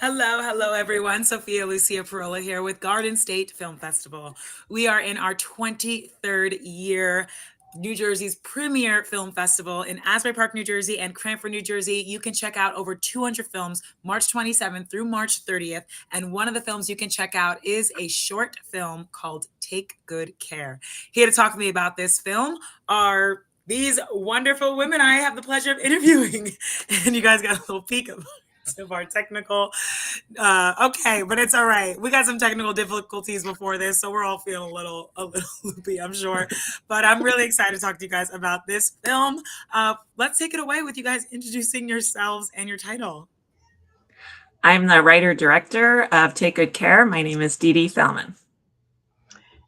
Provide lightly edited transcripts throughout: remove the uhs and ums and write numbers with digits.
Hello, everyone. Sophia Lucia Parola here with Garden State Film Festival. We are in our 23rd year. New Jersey's premier film festival in Asbury Park, New Jersey, and Cranford, New Jersey. You can check out over 200 films March 27th through March 30th. And one of the films you can check out is a short film called Take Good Care. Here to talk to me about this film are these wonderful women I have the pleasure of interviewing. And you guys got a little peek of our technical okay, but it's all right. We got some technical difficulties before this, so we're all feeling a little loopy, I'm sure. But I'm really excited to talk to you guys about this film. Let's take it away with you guys introducing yourselves and your title. I'm the writer-director of Take Good Care. My name is Dee Dee Fellman.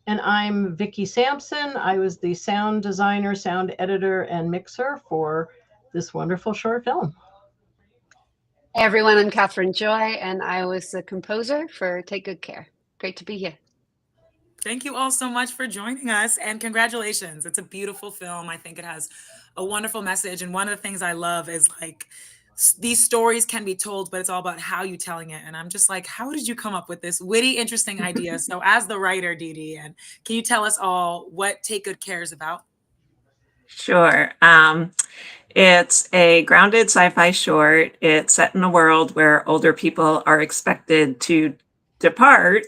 And I'm Vicki Sampson. I was the sound designer, sound editor, and mixer for this wonderful short film. Hey everyone, I'm Catherine Joy, and I was the composer for Take Good Care. Great to be here. Thank you all so much for joining us, and congratulations. It's a beautiful film. I think it has a wonderful message, and one of the things I love is like these stories can be told, but it's all about how you're telling it. And I'm just like, how did you come up with this witty, interesting idea? So as the writer, Dee Dee, and can you tell us all what Take Good Care is about? Sure. It's a grounded sci-fi short. It's set in a world where older people are expected to depart,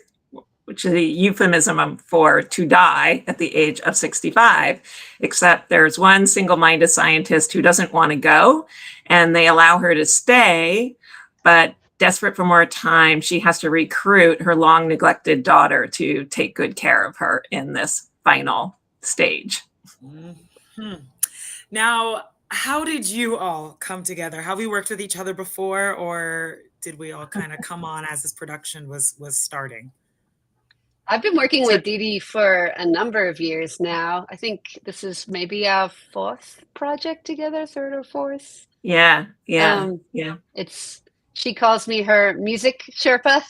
which is a euphemism for to die at the age of 65, except there's one single-minded scientist who doesn't want to go, and they allow her to stay, but desperate for more time, she has to recruit her long-neglected daughter to take good care of her in this final stage. Mm-hmm. Now, how did you all come together? Have we worked with each other before, or did we all kind of come on as this production was starting? I've been working with Dee Dee for a number of years now. I think this is maybe our fourth project together, third or fourth. Yeah. She calls me her music Sherpa.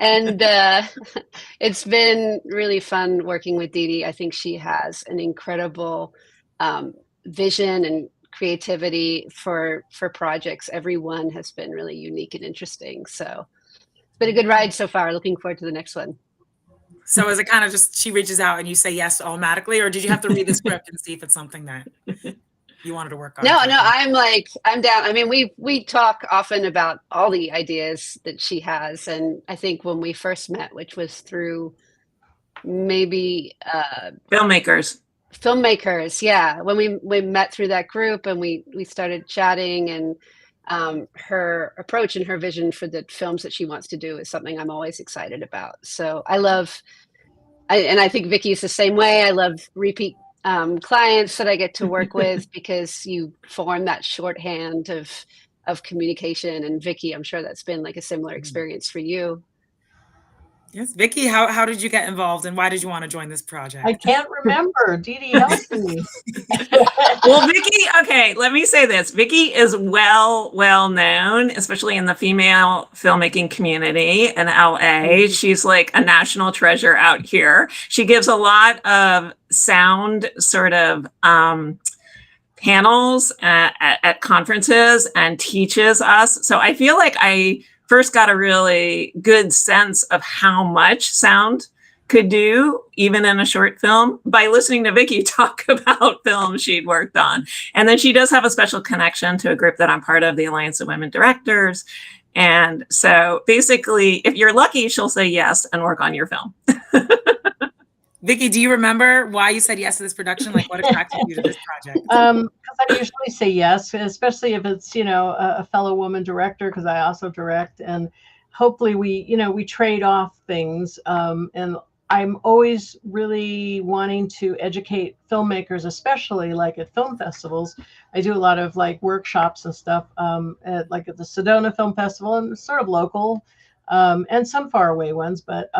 And it's been really fun working with Dee Dee. I think she has an incredible vision and creativity for projects. Every one has been really unique and interesting. So it's been a good ride so far. Looking forward to the next one. So is it kind of just she reaches out and you say yes automatically, or did you have to read the script and see if it's something that you wanted to work on? No, I'm down. I mean, we talk often about all the ideas that she has. And I think when we first met, which was through maybe Filmmakers, yeah. When we met through that group and we started chatting, and her approach and her vision for the films that she wants to do is something I'm always excited about. So and I think Vicki is the same way. I love repeat clients that I get to work with because you form that shorthand of communication. And Vicki, I'm sure that's been like a similar experience for you. Yes, Vicki, how did you get involved, and why did you want to join this project? I can't remember. Dee Dee helped me. Well, Vicki, okay, let me say this. Vicki is well known, especially in the female filmmaking community in LA. She's like a national treasure out here. She gives a lot of sound sort of panels at conferences and teaches us. So I feel like I first got a really good sense of how much sound could do, even in a short film, by listening to Vicki talk about films she'd worked on. And then she does have a special connection to a group that I'm part of, the Alliance of Women Directors. And so basically, if you're lucky, she'll say yes and work on your film. Vicki, do you remember why you said yes to this production? Like, what attracted you to this project? Because I usually say yes, especially if it's, a fellow woman director, because I also direct, and hopefully we trade off things. And I'm always really wanting to educate filmmakers, especially like at film festivals. I do a lot of like workshops and stuff, at the Sedona Film Festival, and sort of local, and some faraway ones, but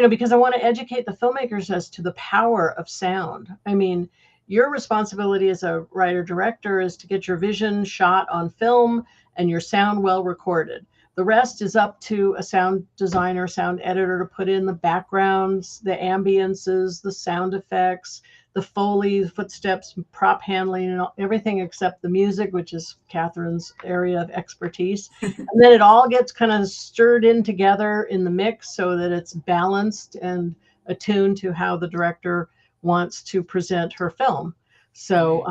because I want to educate the filmmakers as to the power of sound. I mean, your responsibility as a writer-director is to get your vision shot on film and your sound well recorded. The rest is up to a sound designer, sound editor to put in the backgrounds, the ambiances, the sound effects, the Foley, footsteps, prop handling, and everything except the music, which is Catherine's area of expertise. And then it all gets kind of stirred in together in the mix so that it's balanced and attuned to how the director wants to present her film. So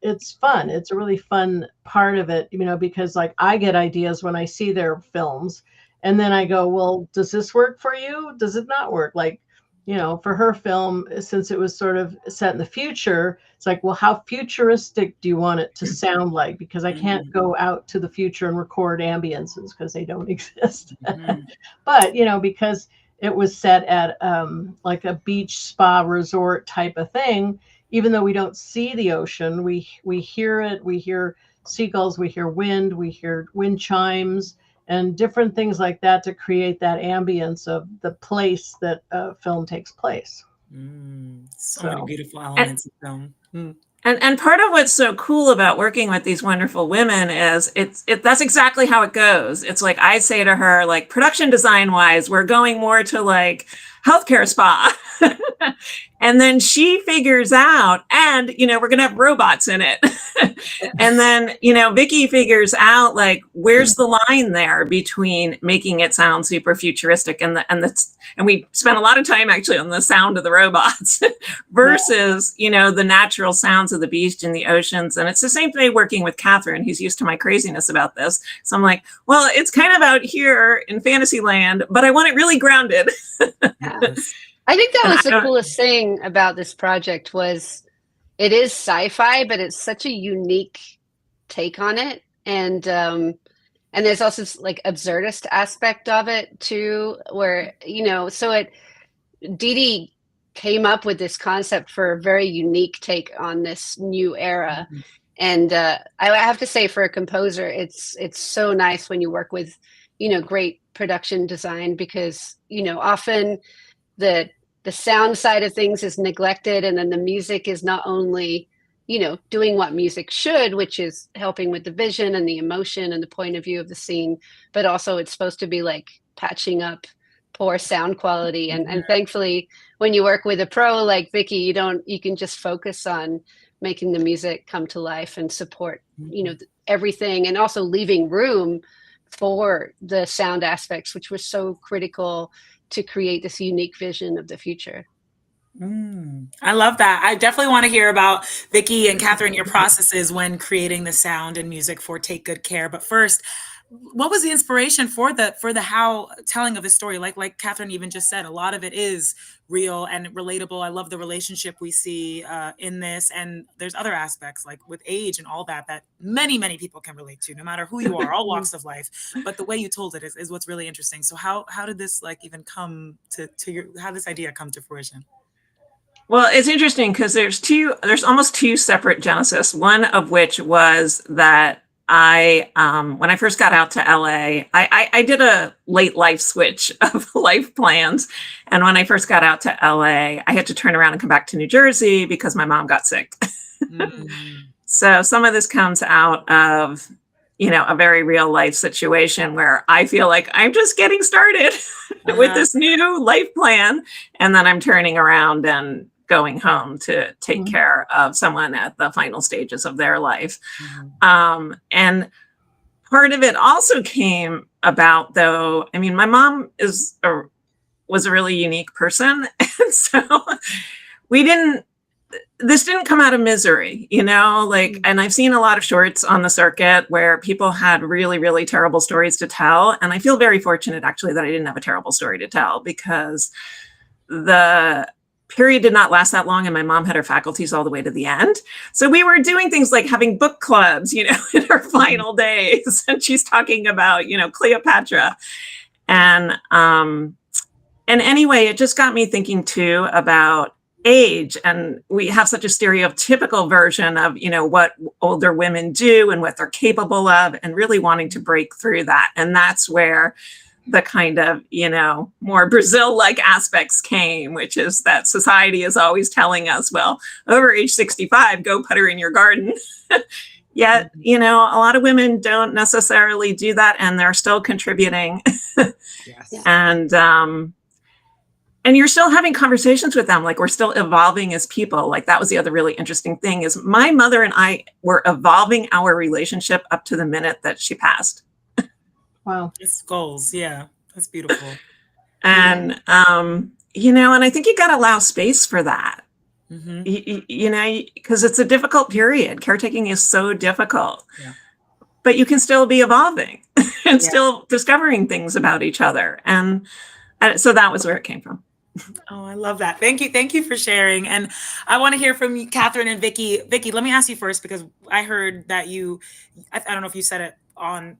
it's fun. It's a really fun part of it, because like I get ideas when I see their films, and then I go, well, does this work for you? Does it not work? Like, for her film, since it was sort of set in the future, it's like, well, how futuristic do you want it to sound like? Because I can't go out to the future and record ambiences because they don't exist. But, because it was set at like a beach spa resort type of thing, even though we don't see the ocean, we hear it, we hear seagulls, we hear wind chimes, and different things like that to create that ambience of the place that film takes place. So many beautiful elements of film. And part of what's so cool about working with these wonderful women is that's exactly how it goes. It's like I say to her, like, production design wise, we're going more to like healthcare spa. And then she figures out, and, we're going to have robots in it. And then, Vicky figures out, like, where's the line there between making it sound super futuristic and we spent a lot of time actually on the sound of the robots versus, the natural sounds of the beach and the oceans. And it's the same thing working with Catherine, who's used to my craziness about this. So I'm like, well, it's kind of out here in Fantasyland, but I want it really grounded. Yes. I think that was the coolest thing about this project was it is sci-fi, but it's such a unique take on it. And there's also like absurdist aspect of it too, where, so Dee Dee came up with this concept for a very unique take on this new era. And I have to say, for a composer, it's so nice when you work with, great production design, because, often the sound side of things is neglected, and then the music is not only, doing what music should, which is helping with the vision and the emotion and the point of view of the scene, but also it's supposed to be like patching up poor sound quality. And thankfully, when you work with a pro like Vicky, you can just focus on making the music come to life and support, everything, and also leaving room for the sound aspects, which were so critical to create this unique vision of the future. I love that. I definitely want to hear about Vicky and Catherine, your processes when creating the sound and music for Take Good Care. But first, what was the inspiration for the how telling of the story? Like Catherine even just said, a lot of it is real and relatable. I love the relationship we see in this, and there's other aspects like with age and all that many people can relate to, no matter who you are, all walks of life. But the way you told it is what's really interesting. So how did this like even come to how this idea come to fruition? Well, it's interesting because there's almost two separate genesis. One of which was that when I first got out to LA, I did a late life switch of life plans. And when I first got out to LA, I had to turn around and come back to New Jersey because my mom got sick. So some of this comes out of, a very real life situation where I feel like I'm just getting started with this new life plan. And then I'm turning around and going home to take care of someone at the final stages of their life. And part of it also came about, though, I mean, my mom was a really unique person. And so this didn't come out of misery, and I've seen a lot of shorts on the circuit where people had really, really terrible stories to tell. And I feel very fortunate, actually, that I didn't have a terrible story to tell, because the period did not last that long, and my mom had her faculties all the way to the end. So we were doing things like having book clubs, in her final days, and she's talking about, Cleopatra. And anyway, it just got me thinking too about age, and we have such a stereotypical version of, what older women do and what they're capable of, and really wanting to break through that. And that's where the kind of, more Brazil-like aspects came, which is that society is always telling us, well, over age 65, go put her in your garden. Yet, a lot of women don't necessarily do that, and they're still contributing. Yes. And and you're still having conversations with them. Like, we're still evolving as people. Like, that was the other really interesting thing, is my mother and I were evolving our relationship up to the minute that she passed. Wow. It's goals. Yeah. That's beautiful. And, you know, and I think you got to allow space for that. Mm-hmm. You know, because it's a difficult period. Caretaking is so difficult. Yeah. But you can still be evolving and Yeah. still discovering things about each other. And so that was where it came from. Oh, I love that. Thank you. Thank you for sharing. And I want to hear from you, Catherine and Vicky. Vicky, let me ask you first, because I heard that I don't know if you said it on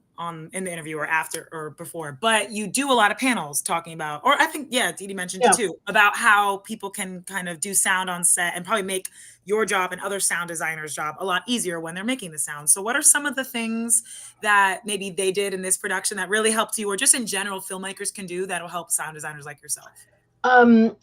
in the interview or after or before, but you do a lot of panels talking about, or I think, yeah, Dee Dee mentioned it too, about how people can kind of do sound on set and probably make your job and other sound designers' job a lot easier when they're making the sound. So what are some of the things that maybe they did in this production that really helped you, or just in general filmmakers can do that'll help sound designers like yourself?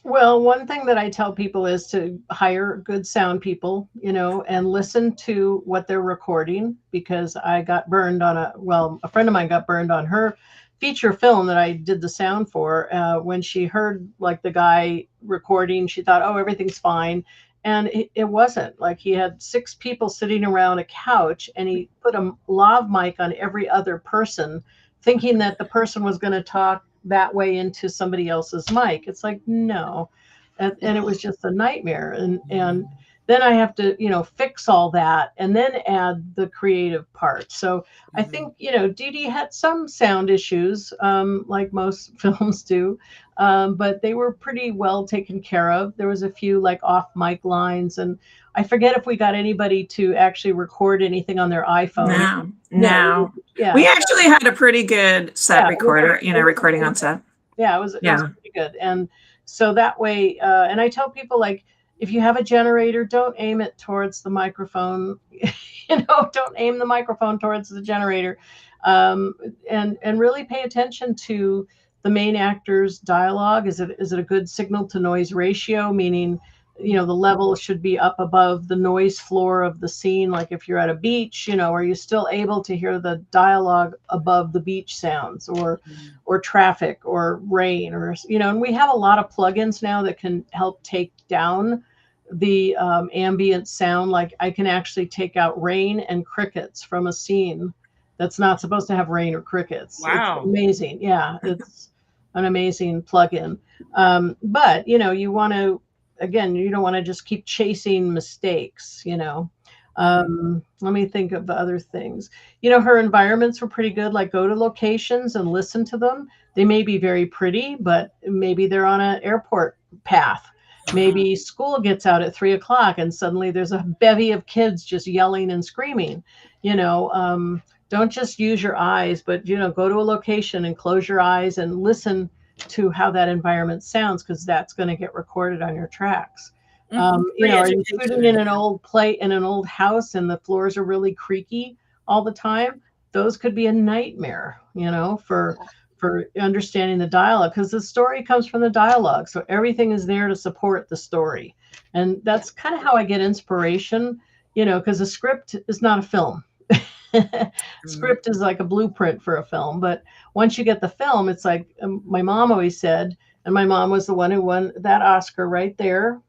Well, one thing that I tell people is to hire good sound people, you know, and listen to what they're recording, because I got burned on a friend of mine got burned on her feature film that I did the sound for. When she heard like the guy recording, she thought, oh, everything's fine. And it wasn't. Like, he had 6 people sitting around a couch, and he put a lav mic on every other person, thinking that the person was going to talk that way into somebody else's mic. It's like, no. And it was just a nightmare. And then I have to, you know, fix all that and then add the creative part. So I think, you know, Dee Dee had some sound issues, like most films do, but they were pretty well taken care of. There was a few like off mic lines, and I forget if we got anybody to actually record anything on their iPhone. No. Yeah. We actually had a pretty good set recorder, you know, recording on set. Yeah, it was pretty good. And so that way, and I tell people, like, if you have a generator, don't aim it towards the microphone. You know, don't aim the microphone towards the generator, and really pay attention to the main actor's dialogue. Is it a good signal to noise ratio? Meaning, you know, the level should be up above the noise floor of the scene. Like, if you're at a beach, you know, are you still able to hear the dialogue above the beach sounds, or traffic or rain, or, you know, and we have a lot of plugins now that can help take down the ambient sound. Like, I can actually take out rain and crickets from a scene that's not supposed to have rain or crickets. Wow. It's amazing. Yeah, it's an amazing plugin. But, you know, you want to, again, you don't want to just keep chasing mistakes, you know. Let me think of other things. You know, her environments were pretty good. Like, go to locations and listen to them. They may be very pretty, but maybe they're on an airport path. Maybe school gets out at 3 o'clock and suddenly there's a bevy of kids just yelling and screaming. You know, don't just use your eyes, but, you know, go to a location and close your eyes and listen to how that environment sounds, because that's going to get recorded on your tracks. You know, are you shooting in an old house and the floors are really creaky all the time? Those could be a nightmare, you know, for understanding the dialogue, because the story comes from the dialogue. So everything is there to support the story. And that's kind of how I get inspiration, you know, because a script is not a film. Script is like a blueprint for a film. But once you get the film, it's like, my mom always said, and my mom was the one who won that Oscar right there,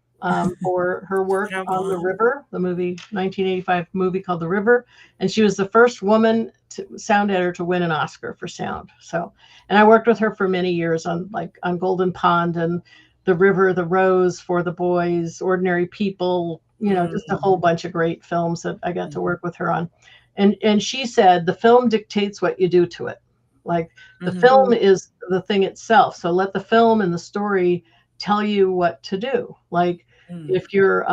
for her work on The River, the movie, 1985 movie called The River. And she was the first woman sound editor to win an Oscar for sound. So, and I worked with her for many years on Golden Pond and The River, The Rose, For the Boys, Ordinary People, you know, just a whole bunch of great films that I got to work with her on. And she said, the film dictates what you do to it. Like, the film is the thing itself. So let the film and the story tell you what to do. Like, if you're,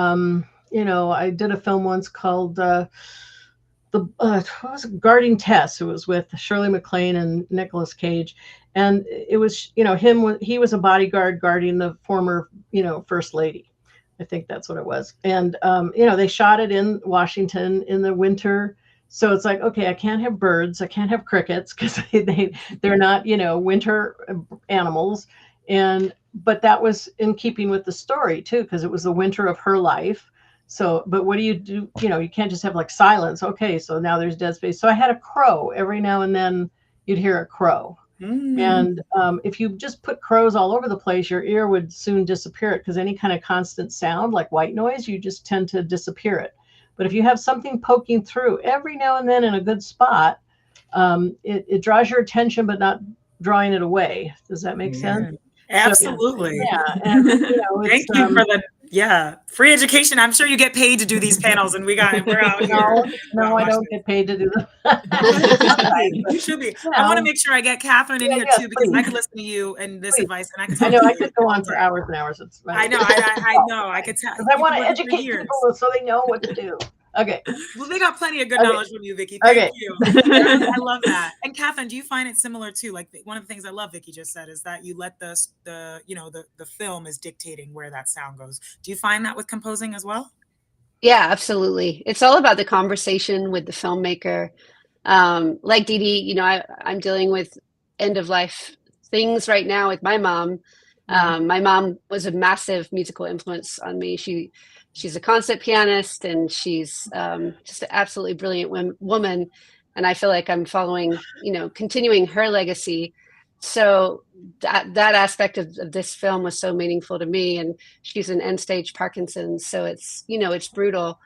you know, I did a film once called what was it? Guarding Tess. It was with Shirley MacLaine and Nicolas Cage. And it was, you know, he was a bodyguard guarding the former, you know, first lady. I think that's what it was. And, you know, they shot it in Washington in the winter. So it's like, okay, I can't have birds. I can't have crickets, because they're not, you know, winter animals. But that was in keeping with the story too, because it was the winter of her life. So, but what do? You know, you can't just have like silence. Okay, so now there's dead space. So I had a crow. Every now and then you'd hear a crow. And if you just put crows all over the place, your ear would soon disappear it, because any kind of constant sound like white noise, you just tend to disappear it. But if you have something poking through every now and then in a good spot, it draws your attention, but not drawing it away. Does that make sense? Absolutely. So, yeah. And, you know, thank you for the free education. I'm sure you get paid to do these panels, and we're out here. No, I don't get paid to do that. You should be. I want to make sure I get Catherine in here too, because I could listen to you and this advice, and I could. I know I could go on for hours and hours. I know. I know. I could tell. Because I want to educate people so they know what to do. Okay. Well, they got plenty of good knowledge from you, Vicki. Thank you. I love that. And Catherine, do you find it similar too? Like one of the things I love Vicki just said is that you let the film is dictating where that sound goes. Do you find that with composing as well? Yeah, absolutely. It's all about the conversation with the filmmaker. Like Dee Dee, you know, I'm dealing with end of life things right now with my mom. My mom was a massive musical influence on me. She's a concert pianist, and she's just an absolutely brilliant woman. And I feel like I'm following, you know, continuing her legacy. So that aspect of this film was so meaningful to me. And she's an end stage Parkinson's, so it's, you know, it's brutal.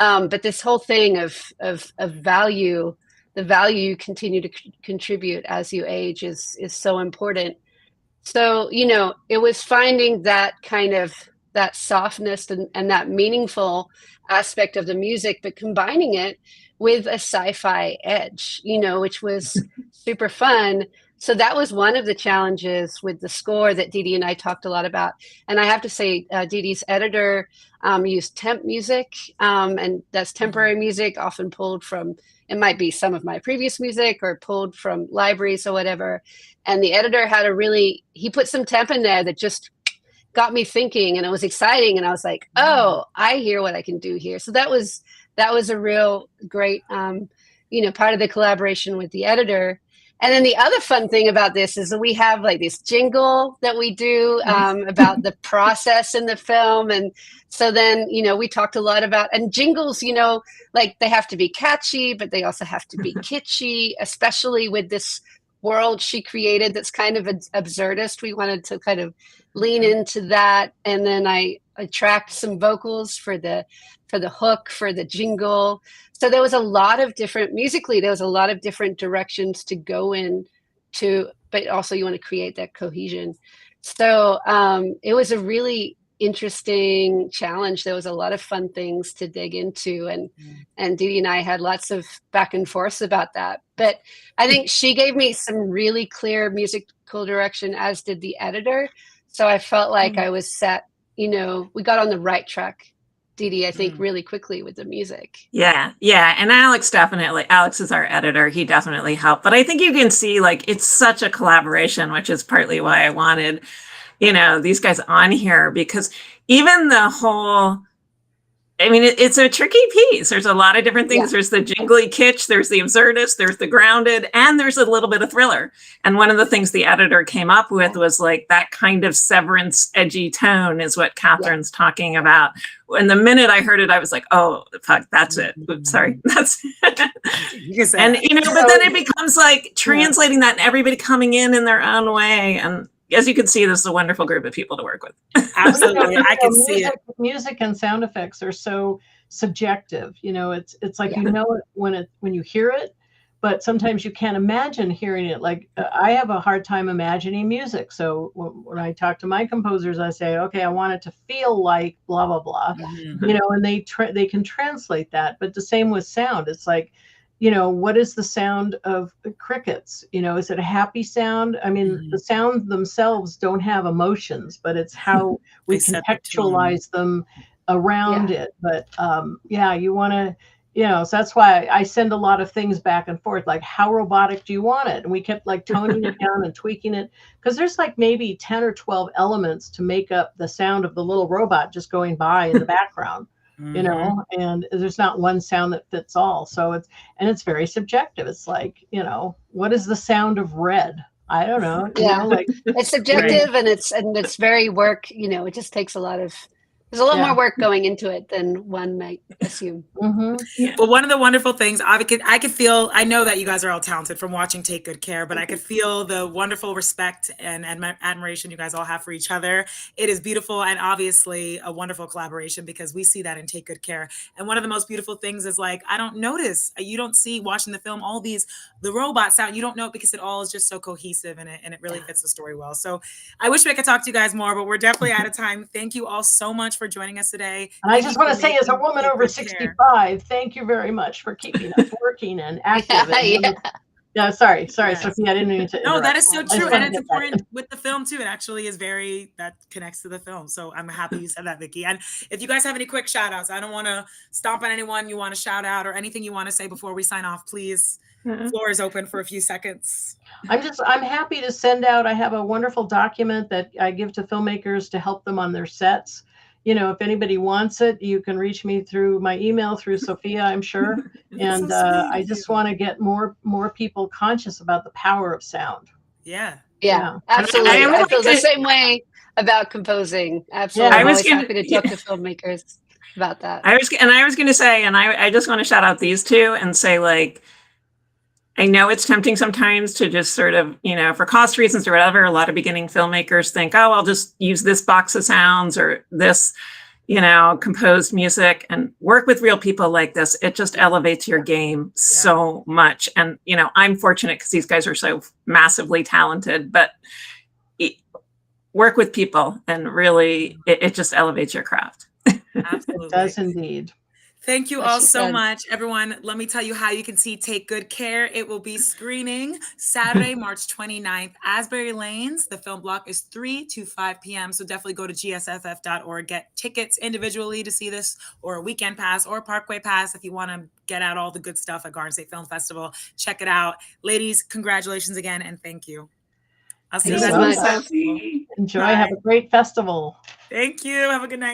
But this whole thing of value, the value you continue to contribute as you age is so important. So, you know, it was finding that kind of that softness and that meaningful aspect of the music, but combining it with a sci-fi edge, you know, which was super fun. So that was one of the challenges with the score that Dee Dee and I talked a lot about. And I have to say, Dee Dee's editor used temp music, and that's temporary music, often pulled from, it might be some of my previous music or pulled from libraries or whatever. And the editor had he put some temp in there that just got me thinking, and it was exciting. And I was like, oh, I hear what I can do here. So that was a real great, you know, part of the collaboration with the editor. And then the other fun thing about this is that we have like this jingle that we do about the process in the film. And so then, you know, we talked a lot about, and jingles, you know, like they have to be catchy, but they also have to be kitschy, especially with this world she created that's kind of absurdist. We wanted to kind of lean into that. And then I tracked some vocals for the hook, for the jingle. So there was a lot of different, musically, there was a lot of different directions to go in to, but also you want to create that cohesion. So it was a really interesting challenge. There was a lot of fun things to dig into, and Dee Dee and I had lots of back and forth about that. But I think she gave me some really clear musical direction, as did the editor. So I felt like I was set, you know, we got on the right track, Dee Dee, I think, really quickly with the music. Yeah. And Alex is our editor. He definitely helped. But I think you can see, like, it's such a collaboration, which is partly why I wanted, you know, these guys on here, because even the whole, I mean, it's a tricky piece. There's a lot of different things. Yeah. There's the jingly kitsch, there's the absurdist, there's the grounded, and there's a little bit of thriller. And one of the things the editor came up with was like that kind of Severance edgy tone is what Catherine's talking about. And the minute I heard it, I was like, oh, fuck, that's it. Oops, sorry. That's it. And, you know, but then it becomes like translating that and everybody coming in their own way. And as you can see, this is a wonderful group of people to work with. Absolutely. I can see it. Music and sound effects are so subjective. You know, it's like, you know it when you hear it, but sometimes you can't imagine hearing it. Like I have a hard time imagining music. So when I talk to my composers, I say, okay, I want it to feel like blah, blah, blah, you know, and they can translate that. But the same with sound. It's like, you know, what is the sound of crickets? You know, is it a happy sound? I mean, the sounds themselves don't have emotions, but it's how we contextualize them around it. But you want to, you know, so that's why I send a lot of things back and forth, like how robotic do you want it? And we kept like toning it down and tweaking it, because there's like maybe 10 or 12 elements to make up the sound of the little robot just going by in the background. You know, and there's not one sound that fits all. So it's very subjective. It's like, you know, what is the sound of red? I don't know. You know, like it's subjective, and it's very work, you know, it just takes a lot of There's a lot Yeah. more work going into it than one might assume. Mm-hmm. But one of the wonderful things, I could feel, I know that you guys are all talented from watching Take Good Care, but I could feel the wonderful respect and admiration you guys all have for each other. It is beautiful and obviously a wonderful collaboration because we see that in Take Good Care. And one of the most beautiful things is like, I don't notice, you don't see watching the film, all these, the robot sound, you don't know it because it all is just so cohesive and it really fits the story well. So I wish I could talk to you guys more, but we're definitely out of time. Thank you all so much for joining us today. And I just want to say, as a woman over 65, thank you very much for keeping us working and active. Yeah, sorry, Yes. Sophie, I didn't mean to interrupt. No, that is so true. And it's important that. with the film too. It actually is that connects to the film. So I'm happy you said that, Vicki. And if you guys have any quick shout outs, I don't want to stomp on anyone you want to shout out or anything you want to say before we sign off, please. Floor is open for a few seconds. I'm happy to send out, I have a wonderful document that I give to filmmakers to help them on their sets. You know, if anybody wants it, you can reach me through my email, through Sophia, I'm sure. And so I just want to get more people conscious about the power of sound. Yeah, absolutely. I feel the same way about composing. Absolutely. I'm always happy to talk to filmmakers about that. I was going to say, and I just want to shout out these two and say, like, I know it's tempting sometimes to just sort of, you know, for cost reasons or whatever, a lot of beginning filmmakers think, oh, I'll just use this box of sounds or this, you know, composed music, and work with real people like this. It just elevates your game so much. And, you know, I'm fortunate because these guys are so massively talented, but work with people and really, it just elevates your craft. Absolutely. It does indeed. Thank you all so much, everyone. Let me tell you how you can see Take Good Care. It will be screening Saturday, March 29th, Asbury Lanes. The film block is 3 to 5 p.m. So definitely go to gsff.org, get tickets individually to see this, or a weekend pass or a Parkway pass if you want to get out all the good stuff at Garden State Film Festival. Check it out. Ladies, congratulations again, and thank you. I'll see you guys next time. Enjoy. Bye. Have a great festival. Thank you. Have a good night.